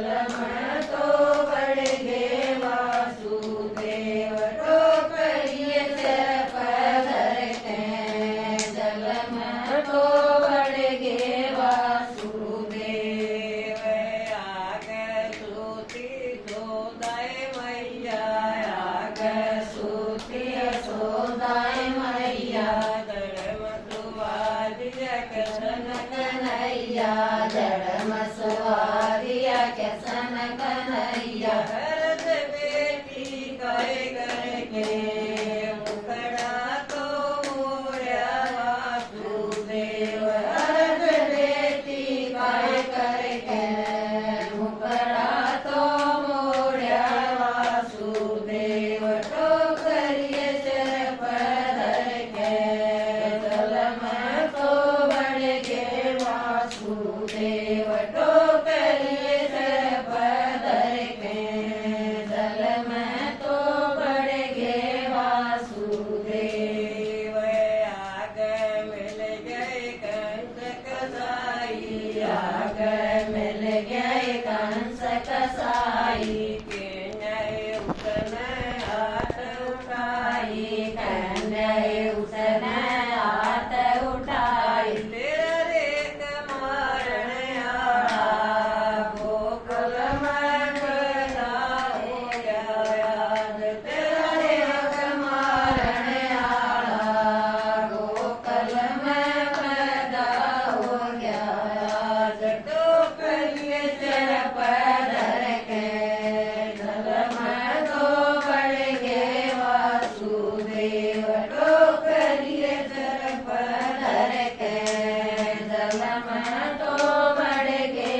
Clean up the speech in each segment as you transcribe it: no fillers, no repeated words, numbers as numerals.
में तो बढ़ गे वासुदेव टोकरिए सिर पर धरते जल में तो बढ़ गे वासुदेव आगे सूती सोदाय मैया आगे सूती सोदाय मैया धर्म सुवारिया कृष्ण कन्हैया धर्म सुवारिया कृष्ण कन्हैया भरत बेटी गाय करके मुखड़ा तो मोरा वासुदेव भरत बेटी गाय करके मुखड़ा तो मोरा वासुदेव टोकरिए सिर पर धर के जल में तो बढ़ गे वासुदेव टोकरिए सिर पर धर के जल में तो बढ़ गे वासुदेव आगे मिल गए कंस कसाई आगे मिल गए कंस कसाई के नए उसने हाथ उठाई कन्हैया उसने हाथ उठाई तेरा रेख मारण आया गोकुल में पैदा हो गया याद तेरा रेख मारण आया गोकुल में पैदा हो गया याद टोकरिए सिर पर धर के जल में तो बढ़ गे वासुदेव टोकरिए सिर पर धर के जल में तो बढ़ गे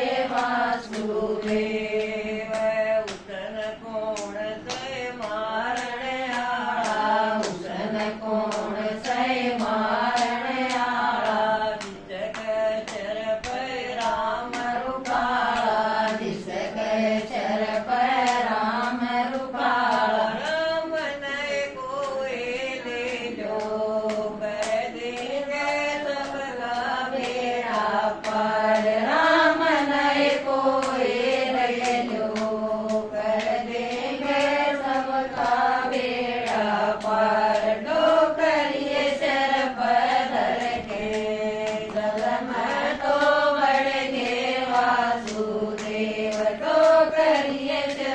वासुदेव उसन कोण से मारण आया उसन कोण से मारण आया जिसक चर पर राम रुकाला जिसक चर पर राम रुकाला राम नय कोई ले जो कर देंगे सबका बेड़ा पार राम नय कोई ले जो कर देंगे सबका बेड़ा पार टोकरिए सिर पर धर के जल में तो बढ़ गे वासुदेव टोकरिए सिर